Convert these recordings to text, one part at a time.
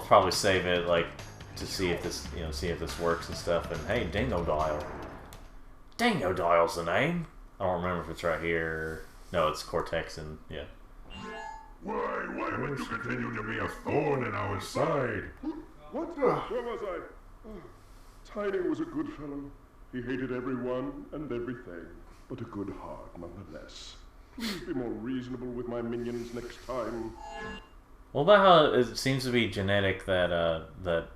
I'll probably save it like to see if this see if this works and stuff. And hey, Dingo Dial. Dingo Dial's the name. I don't remember if it's right here. No, it's Cortex and yeah. Why would you continue to be a thorn in our side? What the? Where was I? Tiny was a good fellow. He hated everyone and everything, but a good heart nonetheless. Please be more reasonable with my minions next time. What about how it seems to be genetic that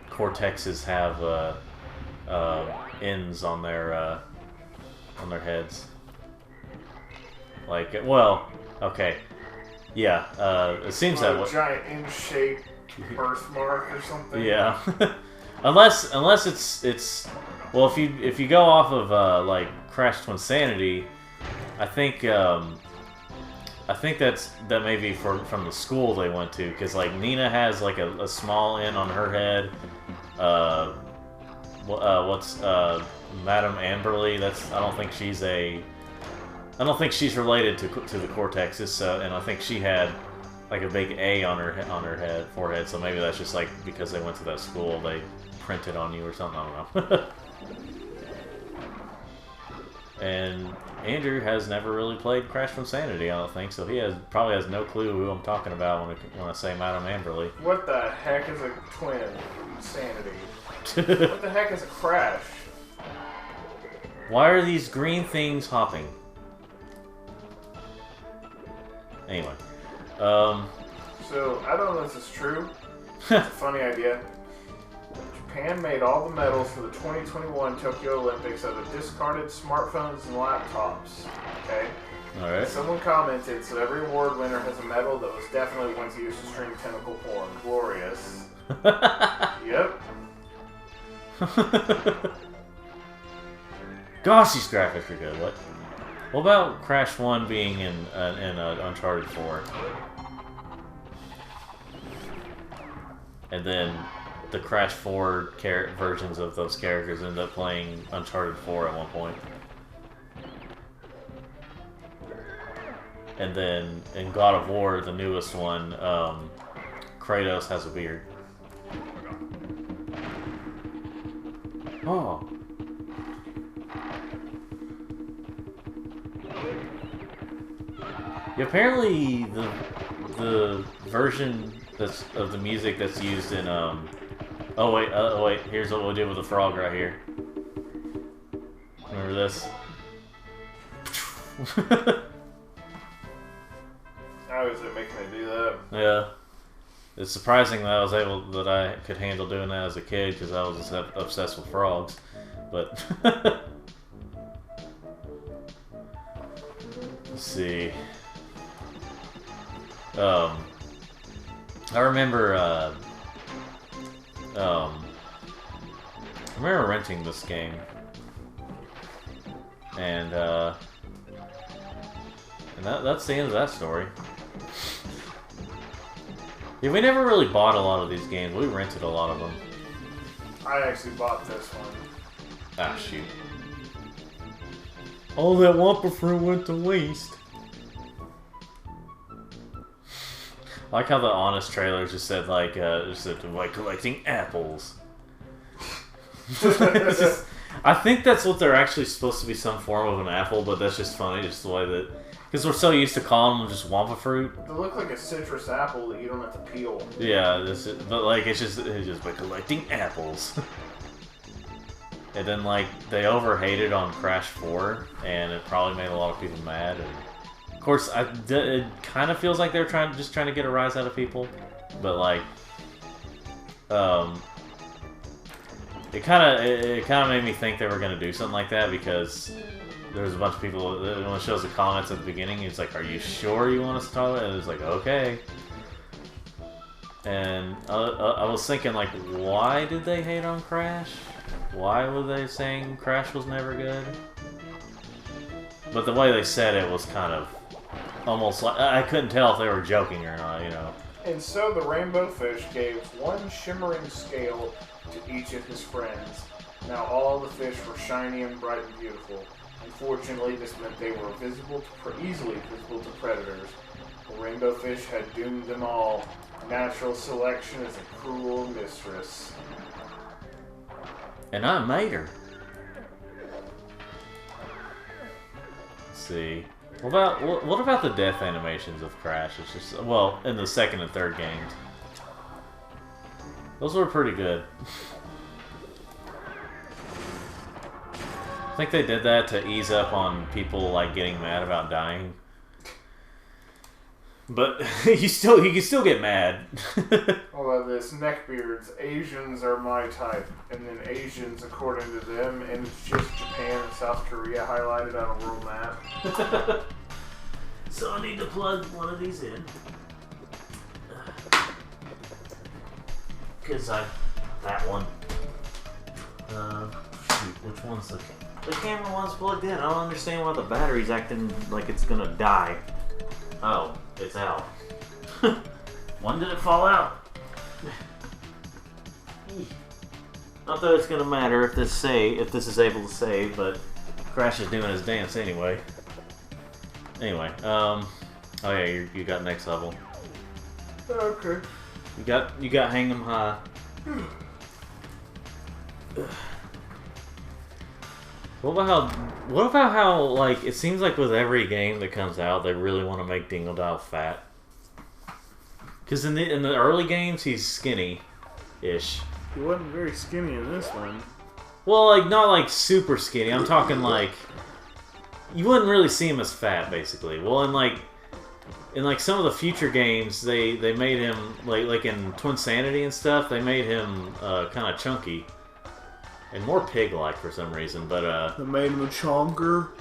Cortexes have ends on their heads? Like, well, okay, yeah. It seems that way. Giant in-shaped birthmark or something. Yeah, unless it's well, if you go off of like Crash Twinsanity, I think that may be from the school they went to, because like Nina has like a small N on her head. What's Madame Amberly? I don't think she's related to the Cortexes, and I think she had like a big A on her forehead. So maybe that's just like because they went to that school, they printed on you or something. I don't know. And Andrew has never really played Crash Twinsanity, I don't think, so he probably has no clue who I'm talking about when I say Madame Amberly. What the heck is a twin sanity? What the heck is a Crash? Why are these green things hopping? Anyway, So I don't know if this is true. It's a funny idea. Japan made all the medals for the 2021 Tokyo Olympics out of discarded smartphones and laptops. Okay? alright. Someone commented, so every award winner has a medal that was definitely once used to stream tentacle porn. Glorious. Yep. Gosh, these graphics are good. What about Crash 1 being in Uncharted 4? And then the Crash 4 versions of those characters end up playing Uncharted 4 at one point. And then in God of War, the newest one, Kratos has a beard. Oh. Yeah, apparently the version of the music that's used in oh wait, here's what we'll do with the frog right here. Remember this? How is it making me do that? Yeah. It's surprising that I could handle doing that as a kid, because I was just obsessed with frogs. But let's see. I remember renting this game, and that's the end of that story. Yeah, we never really bought a lot of these games. We rented a lot of them. I actually bought this one. Ah, shoot. All that Wumpa fruit went to waste. I like how the Honest trailer just said, like collecting apples. I think that's what they're actually supposed to be, some form of an apple, but that's just funny, just the way that... Because we're so used to calling them just Wumpa fruit. They look like a citrus apple that you don't have to peel. Yeah, but like it's just by collecting apples. And then like they overhated on Crash 4, and it probably made a lot of people mad. And of course, it kind of feels like they're trying to get a rise out of people, but like, it kind of made me think they were gonna do something like that, because there was a bunch of people, when it shows the comments at the beginning, it's like, are you sure you want us to talk about it? And it's like, okay. And I was thinking, like, why did they hate on Crash? Why were they saying Crash was never good? But the way they said it was kind of almost like, I couldn't tell if they were joking or not, you know. And so the Rainbow Fish gave one shimmering scale to each of his friends. Now all the fish were shiny and bright and beautiful. Unfortunately, this meant they were easily visible to predators. The Rainbow Fish had doomed them all Natural selection is a cruel mistress. And I made her. Let's see. What about the death animations of Crash? It's just, well, in the second and third games. Those were pretty good. I think they did that to ease up on people like getting mad about dying. But you can still get mad. Although this neckbeards, Asians are my type, and then Asians according to them, and it's just Japan and South Korea highlighted on a world map. So I need to plug one of these in. Cause that one. Shoot, which one's the camera one's plugged in? I don't understand why the battery's acting like it's gonna die. Oh, it's out. When did it fall out? Not that it's gonna matter if this is able to save, but Crash is doing his dance anyway. Anyway, oh yeah, you got next level. Okay. You got hang 'em high. What about how like it seems like with every game that comes out they really want to make Dingodile fat? Because in the early games he's skinny-ish. He wasn't very skinny in this one. Well, like not like super skinny. I'm talking like you wouldn't really see him as fat, basically. Well, in like some of the future games, they made him like in Twin Sanity and stuff. They made him kind of chunky and more pig-like for some reason. But They made him a chonker.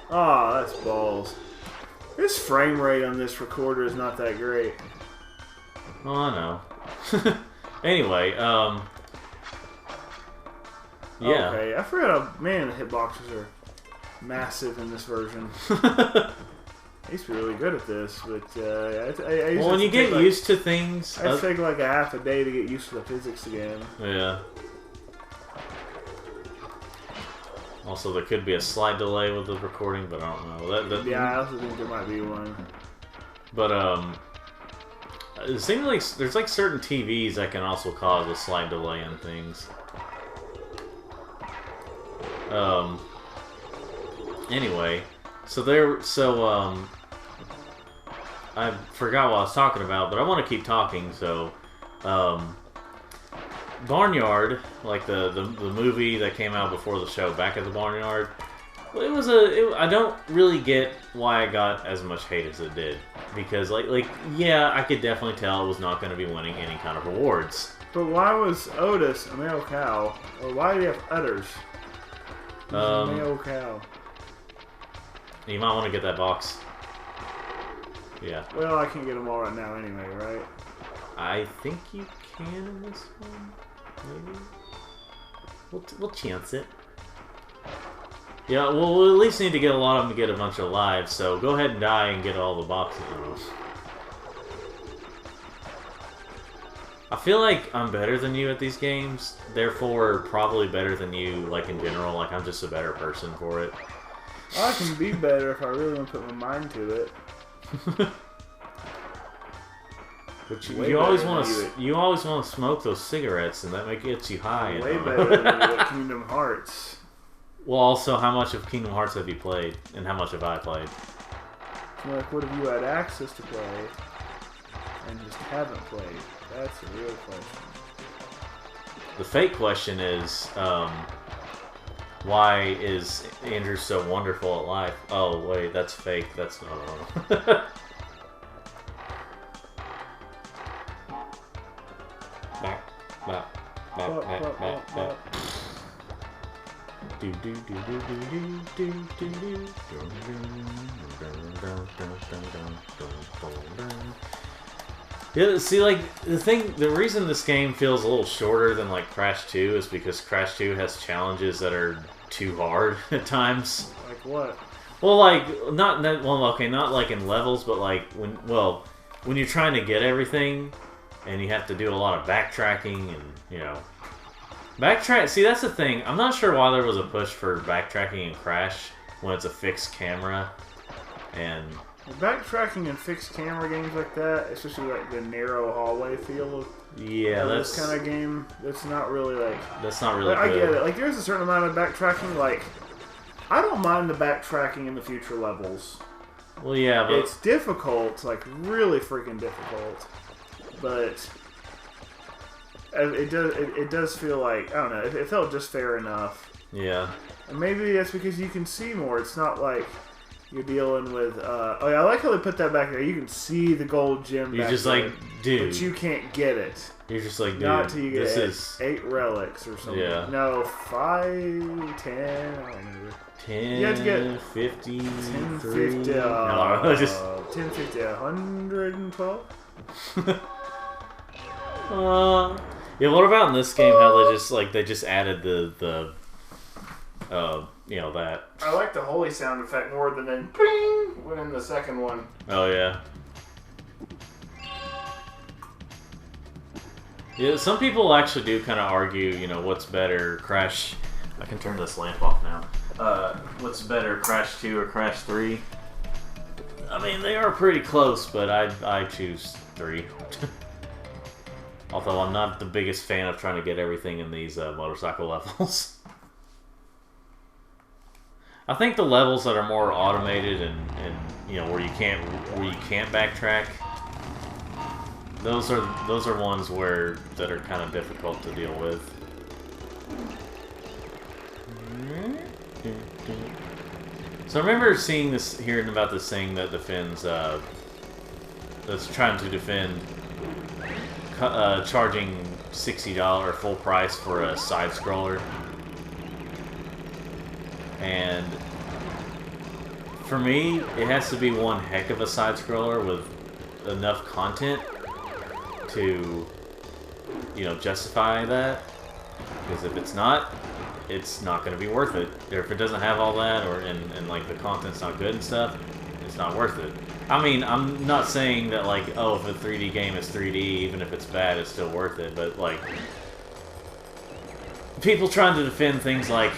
Ah, that's balls. This frame rate on this recorder is not that great. oh, I know. Anyway, yeah. Okay, I forgot how, man, the hitboxes are massive in this version. I used to be really good at this, but I Well, when you get used to things... I'd take like a half a day to get used to the physics again. Yeah. Also, there could be a slight delay with the recording, but I don't know. Yeah, I also think there might be one. But, it seems like there's like certain TVs that can also cause a slight delay in things. Anyway, I forgot what I was talking about, but I want to keep talking, so, Barnyard, like the movie that came out before the show, Back at the Barnyard, I don't really get why it got as much hate as it did, because, yeah, I could definitely tell it was not going to be winning any kind of awards. But why was Otis a male cow? Or why do you have udders? He's a male cow. You might want to get that box. Yeah. Well, I can't get them all right now anyway, right? I think you can in this one, maybe? We'll chance it. Yeah, well, we'll at least need to get a lot of them to get a bunch of lives, so go ahead and die and get all the boxes. I feel like I'm better than you at these games, therefore probably better than you, like, in general. Like, I'm just a better person for it. I can be better if I really want to put my mind to it. But you always want to smoke those cigarettes, and that gets you high. Way better than you at Kingdom Hearts. Well, also, how much of Kingdom Hearts have you played, and how much have I played? So, like, what if you had access to play and just haven't played? That's a real question. The fake question is, why is Andrew so wonderful at life? Oh, wait, that's fake. That's not. Yeah, see, like, the reason this game feels a little shorter than, like, Crash 2 is because Crash 2 has challenges that are too hard at times. Like what? Well, like, not like in levels, but like, when you're trying to get everything, and you have to do a lot of backtracking, and, you know... See, that's the thing. I'm not sure why there was a push for backtracking in Crash when it's a fixed camera, and... Backtracking in fixed camera games like that, especially like the narrow hallway feel of Yeah, that's this kind of game. That's not really like. That's not really. I good. get it. Like there's a certain amount of backtracking. Like I don't mind the backtracking in the future levels. Well, yeah, but It's difficult, like really freaking difficult, but it does feel like, I don't know, it felt just fair enough. yeah, And maybe that's because you can see more. It's not like you're dealing with. Oh yeah, I like how they put that back there. You can see the gold gem. you're back just there, like, dude. but you can't get it. You're just like, dude. Not till you get this is 8 relics or something. Yeah. No, 5, 10. I don't remember. 10, You have to get 50, 10, 3. 50, No, just 10, 50, 112. yeah. What about in this game? How they just added the you know that. I like the holy sound effect more than in bing when in the second one. Oh yeah. Yeah, some people actually do kind of argue, you know, what's better, Crash... I can turn this lamp off now. What's better, Crash 2 or Crash 3? I mean, they are pretty close, but I choose 3. Although I'm not the biggest fan of trying to get everything in these motorcycle levels. I think the levels that are more automated and you know where you can't backtrack, those are ones that are kind of difficult to deal with. So I remember hearing about this thing that defends, that's trying to defend charging $60 full price for a side scroller, and for me, it has to be one heck of a side scroller with enough content to, you know, justify that. Because if it's not going to be worth it. Or if it doesn't have all that, and like the content's not good and stuff, it's not worth it. I mean, I'm not saying that like, oh, if a 3D game is 3D, even if it's bad, it's still worth it. But like, people trying to defend things like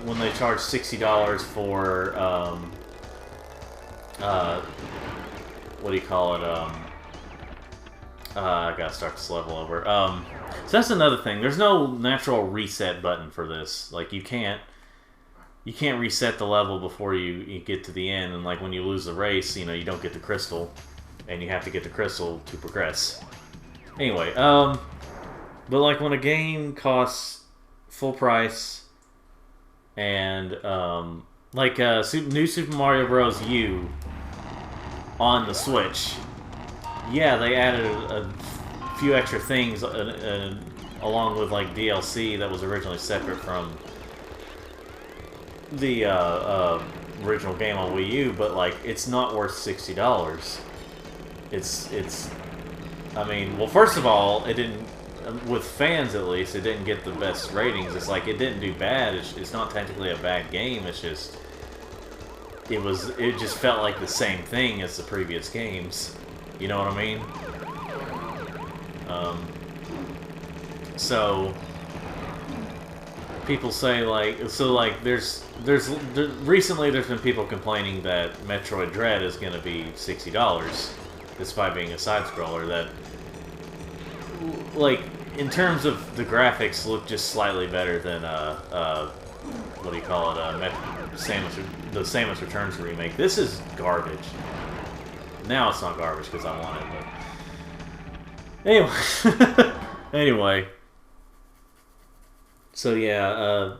when they charge $60 for what do you call it? I gotta start this level over. So that's another thing. There's no natural reset button for this. Like you can't reset the level before you get to the end. And like when you lose the race, you know, you don't get the crystal, and you have to get the crystal to progress. Anyway, but like when a game costs full price, and like New Super Mario Bros. U on the Switch. Yeah, they added a few extra things along with like DLC that was originally separate from the original game on Wii U, but like it's not worth $60. It's I mean, well, first of all, it didn't, with fans at least, it didn't get the best ratings. It's like it didn't do bad. It's not technically a bad game. It's just it just felt like the same thing as the previous games. You know what I mean? So people say like, recently there's been people complaining that Metroid Dread is going to be $60, despite being a side scroller. That, like, in terms of the graphics, look just slightly better than what do you call it? The Samus Returns remake. This is garbage. Now it's not garbage because I want it, but anyway. Anyway. So yeah,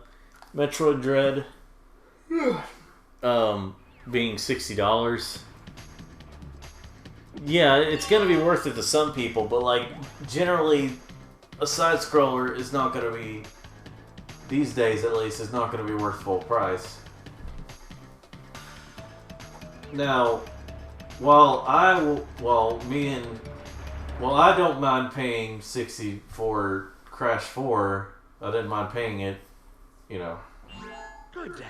Metroid Dread being $60. Yeah, it's gonna be worth it to some people, but like generally a side scroller is not gonna be, these days at least, is not gonna be worth full price. Now, while I don't mind paying $60 for Crash 4, I didn't mind paying it, you know. Good day,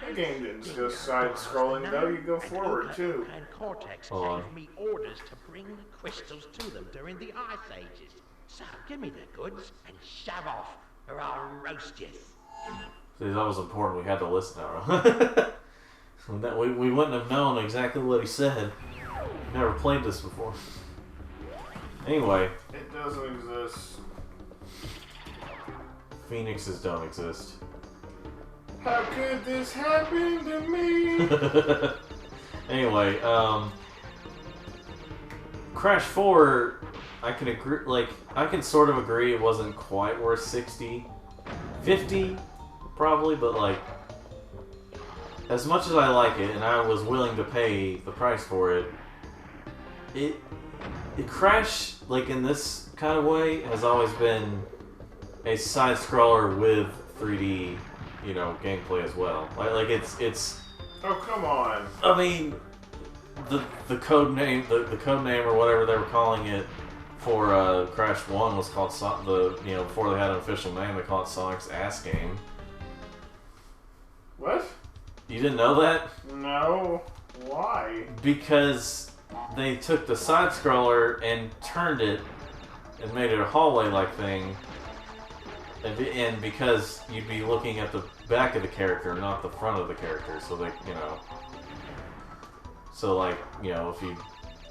That game didn't just side-scrolling though, you go forward too. And Cortex Hold on. gave me orders to bring the crystals to them during the Ice Ages. So give me the goods and shove off, or I'll roast you. See, that was important. We had to listen to That we wouldn't have known exactly what he said. Never played this before. Anyway. It doesn't exist. Phoenixes don't exist. How could this happen to me? Anyway, Crash 4, I can agree, like, I can sort of agree it wasn't quite worth 60, 50, probably, but like, as much as I like it, and I was willing to pay the price for it, it Crash, like, in this kind of way, has always been a side-scroller with 3D, you know, gameplay as well. Like it's. Oh, come on. I mean, the code name, the code name or whatever they were calling it for Crash 1 was called before they had an official name, they called it Sonic's Ass Game. What? You didn't know that? No. Why? Because they took the side-scroller and turned it and made it a hallway-like thing. And because you'd be looking at the back of the character, not the front of the character, so they, you know... So, like, you know, if you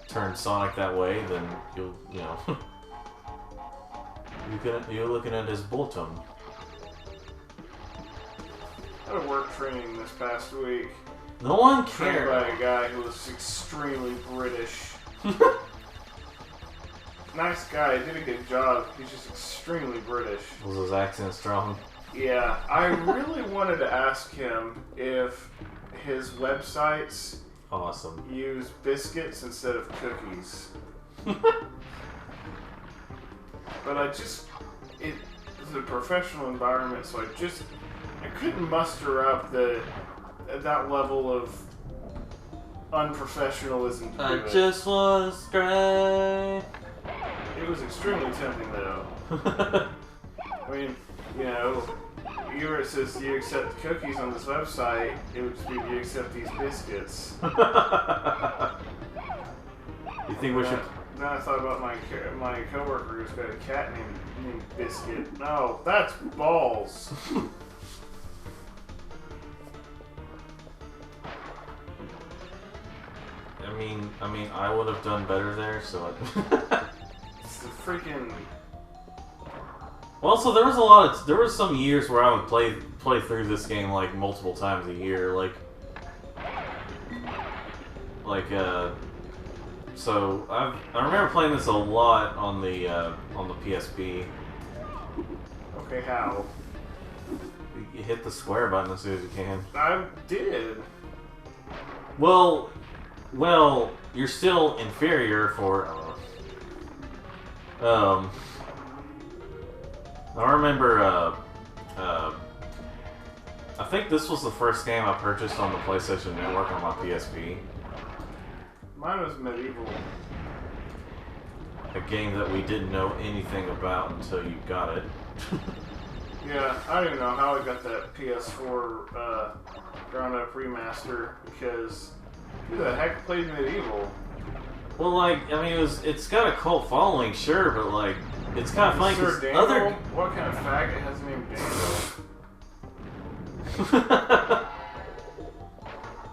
turn Sonic that way, then you'll, you know... you're looking at his bottom. I had a work training this past week. No one Trained cared. by a guy who was extremely British. Nice guy, did a good job. He's just extremely British. Was his accent strong? Yeah, I really wanted to ask him if his websites Awesome. use biscuits instead of cookies. But it's a professional environment, so I couldn't muster up that level of unprofessionalism to do it. Just was stray. It was extremely tempting, though. I mean, you know, where it says you accept cookies on this website, it would just be you accept these biscuits. You think we should... Then I thought about my coworker who's got a cat named Biscuit. No, that's balls. I mean, I would have done better there, so... It's the freaking... Well, so there was some years where I would play through this game, like, multiple times a year, so I remember playing this a lot on the PSP. Okay, how? You hit the square button as soon as you can. I did. Well, you're still inferior for... I remember, I think this was the first game I purchased on the PlayStation Network on my PSP. Mine was Medieval. A game that we didn't know anything about until you got it. Yeah, I don't even know how I got that PS4 ground-up remaster, because who the heck played Medieval? Well, like, I mean, it's got a cult following, sure, but like, it's kind of funny Sir because Daniel? What kind of faggot has the name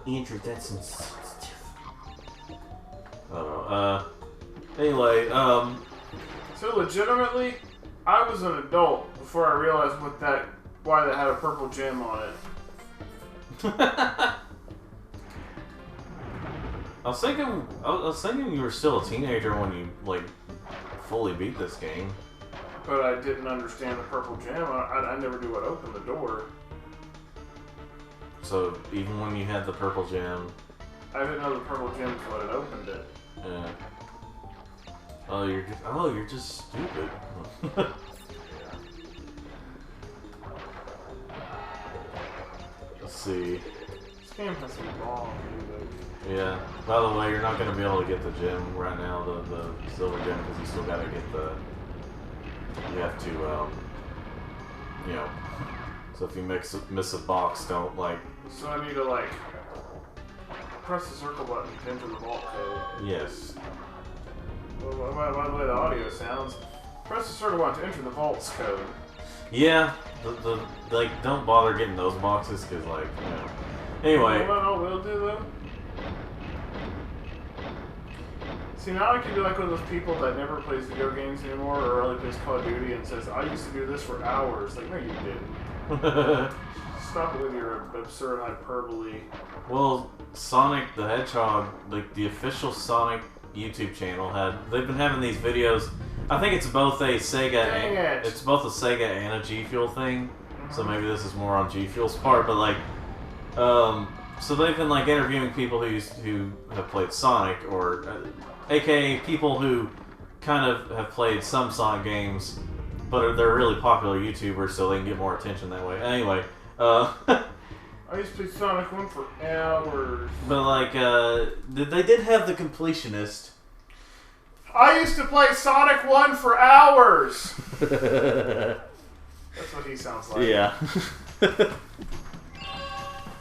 Daniel? Andrew, that's insensitive. I don't know. Anyway, So legitimately, I was an adult before I realized why that had a purple gem on it. I was thinking you were still a teenager when you, like, fully beat this game. But I didn't understand the purple gem. I never knew what opened the door. So, even when you had the purple gem... I didn't know the purple gem until it opened it. Yeah. Oh, you're just stupid. Let's see. This game has some wrong music. Yeah. By the way, you're not going to be able to get the gem right now, the silver gem, because you still got to get the... You have to, you know... So if you miss a box, don't, like... So I need to, like, press the circle button to enter the vault code. Yes. Well, by the way the audio sounds, press the circle button to enter the vault's code. Yeah, like, don't bother getting those boxes, because, like, you know... Anyway. What I will do though? See, now I can be like one of those people that never plays video games anymore or only plays Call of Duty and says, I used to do this for hours. Like, no, you didn't. Stop it with your absurd hyperbole. Well, Sonic the Hedgehog, like the official Sonic YouTube channel, they've been having these videos. I think it's both a Sega it's both a Sega and a G Fuel thing. So maybe this is more on G Fuel's part, but like so they've been like interviewing people who have played Sonic, or aka people who kind of have played some Sonic games, but they're really popular YouTubers, so they can get more attention that way. Anyway, I used to play Sonic 1 for hours. But like, they did have the completionist. I used to play Sonic 1 for hours! That's what he sounds like. Yeah.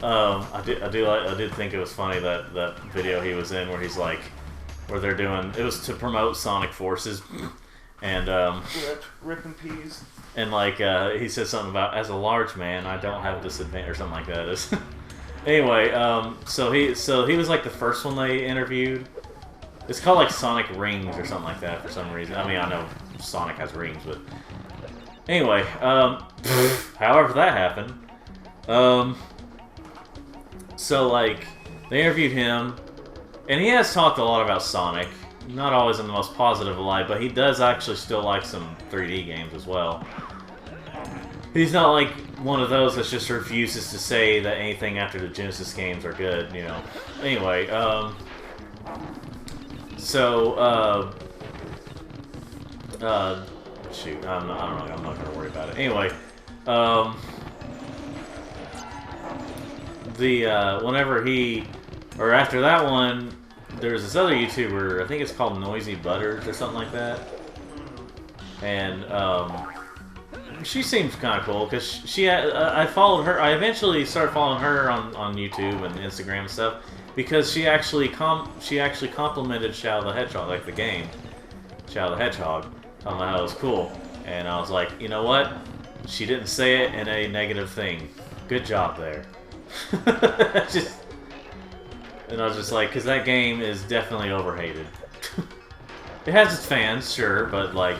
I did think it was funny that video he was in where he's like, where they're doing, it was to promote Sonic Forces, and ripping peas. And like he says something about, as a large man, I don't have a disadvantage or something like that. Anyway, so he was like the first one they interviewed. It's called like Sonic Rings or something like that for some reason. I mean, I know Sonic has rings, but anyway, however that happened. So like they interviewed him, and he has talked a lot about Sonic. Not always in the most positive light, but he does actually still like some 3D games as well. He's not like one of those that just refuses to say that anything after the Genesis games are good, you know. Anyway, shoot, I'm not gonna worry about it. Anyway, whenever or after that one, there's this other YouTuber, I think it's called Noisy Butters or something like that, and she seems kind of cool because I followed her. I eventually started following her on YouTube and Instagram and stuff because she actually complimented Shadow the Hedgehog, like the game Shadow the Hedgehog, talking about how it was cool, and I was like, you know what? She didn't say it in a negative thing. Good job there. And I was just like, because that game is definitely overhated. It has its fans, sure, but like,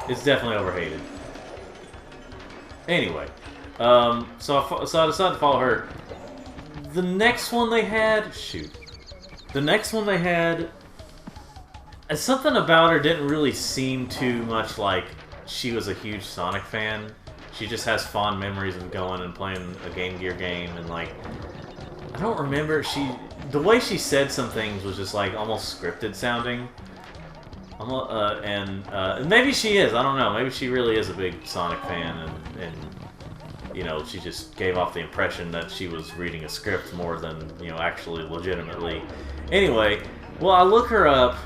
it's definitely overhated. Anyway, so I decided to follow her. The next one they had, something about her didn't really seem too much like she was a huge Sonic fan. She just has fond memories of going and playing a Game Gear game, and like, I don't remember, the way she said some things was just like almost scripted sounding. And maybe she is, I don't know, maybe she really is a big Sonic fan, and you know, she just gave off the impression that she was reading a script more than, you know, actually legitimately. Anyway, well, I look her up,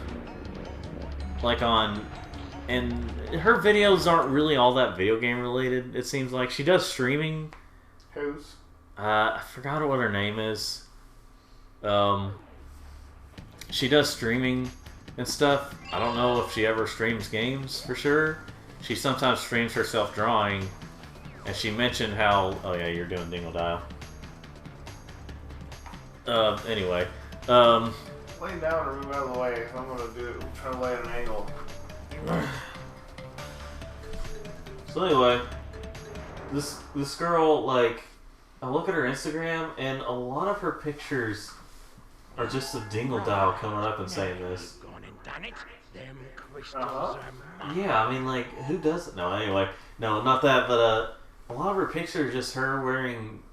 like and her videos aren't really all that video game related, it seems like. She does streaming. Whose? I forgot what her name is. She does streaming and stuff. I don't know if she ever streams games for sure. She sometimes streams herself drawing, and she mentioned how... Oh yeah, you're doing Dingle Dial. Anyway. Lay down or move out of the way. If I'm gonna do it, I'm trying to lay at an angle. So anyway, this girl, like, I look at her Instagram, and a lot of her pictures are just of Dingle Dial coming up and saying this. Yeah, I mean, like, who does it? No, anyway, no, not that, but a lot of her pictures are just her wearing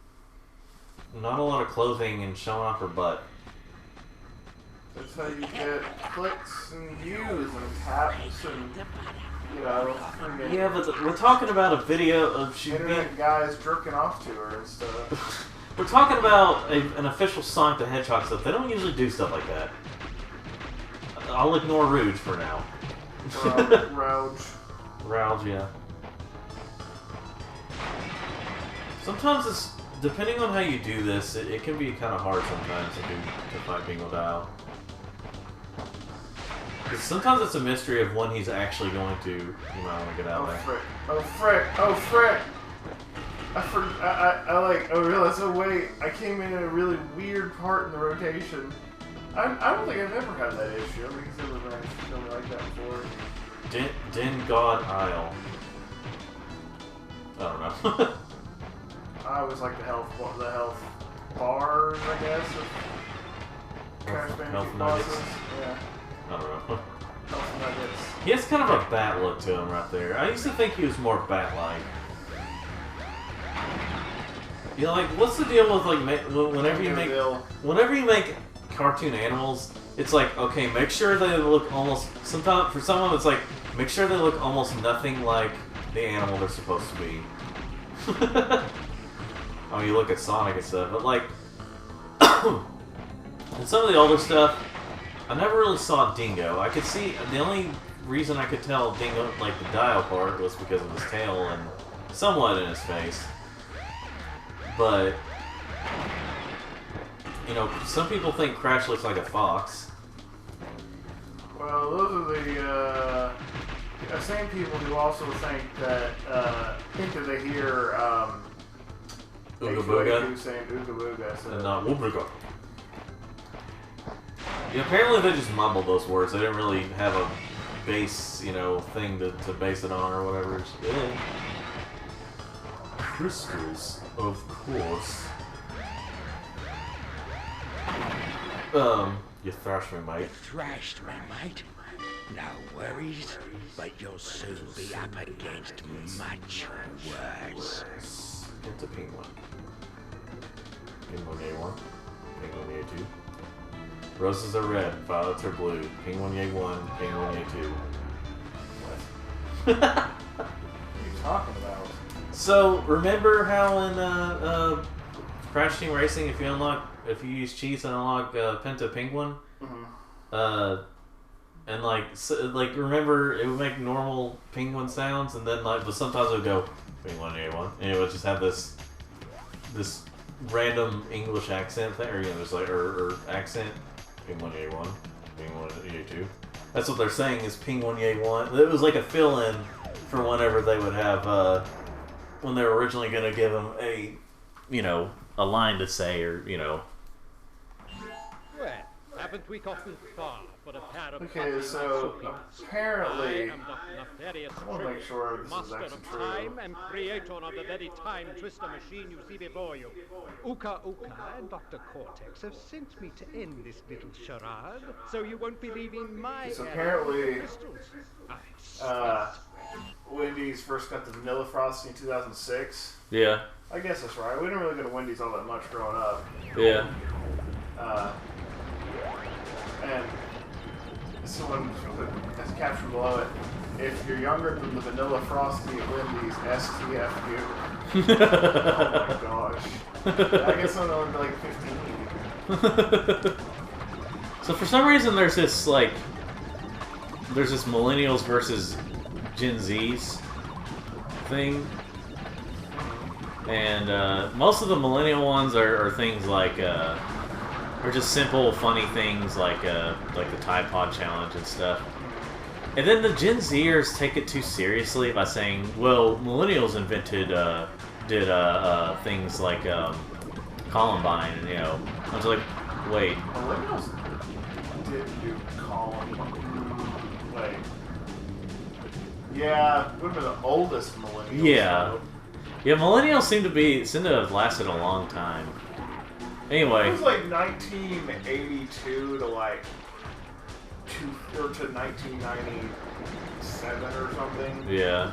not a lot of clothing and showing off her butt. That's how you get clicks and views and taps and, you know, yeah, but we're talking about a video of she internet guys jerking off to her and stuff. We're talking about an official Sonic the Hedgehog stuff. They don't usually do stuff like that. I'll ignore Rouge for now. Rouge, yeah. Sometimes it's, depending on how you do this, it can be kind of hard sometimes to fight Bingo Dial. Because sometimes it's a mystery of when he's actually going to, you know, get out there. Frick. Oh frick! Oh frick! I realized, oh wait, I came in a really weird part in the rotation. I don't think I've ever had that issue. I mean, he's never managed to kill me like that before. Din God Isle. I don't know. I was like the health bars, I guess, of Crash Bandicoot bosses. Yeah. I don't know. Health nuggets. He has kind of a bat look to him right there. I used to think he was more bat-like. You know, like, what's the deal with, like, whenever you make cartoon animals, it's like, okay, make sure they look almost, sometimes, for some of them, it's like, make sure they look almost nothing like the animal they're supposed to be. I mean, you look at Sonic and stuff, but, like, in some of the older stuff, I never really saw Dingo. I could see, the only reason I could tell Dingo, like, the dial part was because of his tail and somewhat in his face. But, you know, some people think Crash looks like a fox. Well, those are the same people who also think that they hear Ooga Booga. Who's saying Ooga Booga. So. And not Wooga. Yeah, apparently they just mumbled those words. They didn't really have a base, you know, thing to base it on or whatever. Just, crystals, of course. You thrashed me, mate. You thrashed me, mate. No worries, but you'll soon be up against much worse. Get the penguin. Penguin A1. Penguin A2. Roses are red, violets are blue. Penguin A1, Penguin A2. What? What are you talking about? So, remember how in Crash Team Racing, if you use cheats and unlock Penta Penguin, and like remember it would make normal penguin sounds, and then but sometimes it would go Penguin A1, and it would just have this random English accent thing, or just like or accent. Penguin A1, Penguin A2. That's what they're saying is Penguin A1. It was like a fill-in for whenever they would have when they were originally going to give him a, a line to say, or, Well, haven't we gotten far for a pair of okay, so apparently, I want to make sure this is master actually of true. time and creator of the very time twister machine you see before you. Uka and Dr. Cortex have sent me to end this little charade, so you won't be leaving my So area apparently, with crystals. Wendy's first got the Vanilla Frosty in 2006. yeah, I guess that's right. We didn't really go to Wendy's all that much growing up. yeah. And someone put as caption below it, if you're younger than the Vanilla Frosty at Wendy's, STFU. Oh my gosh. I guess I'm only like 15. So for some reason there's this millennials versus Gen Zs thing. And most of the millennial ones are things like are just simple, funny things like the Tide Pod challenge and stuff. And then the Gen Zers take it too seriously by saying, "Well, millennials did things like Columbine," and I was like, "Wait, Millennials didn't do Columbine. Wait. Yeah, would have been the oldest millennials. yeah, yeah." Millennials seem to have lasted a long time. Anyway, It was like 1982 to like 1997 or something. yeah.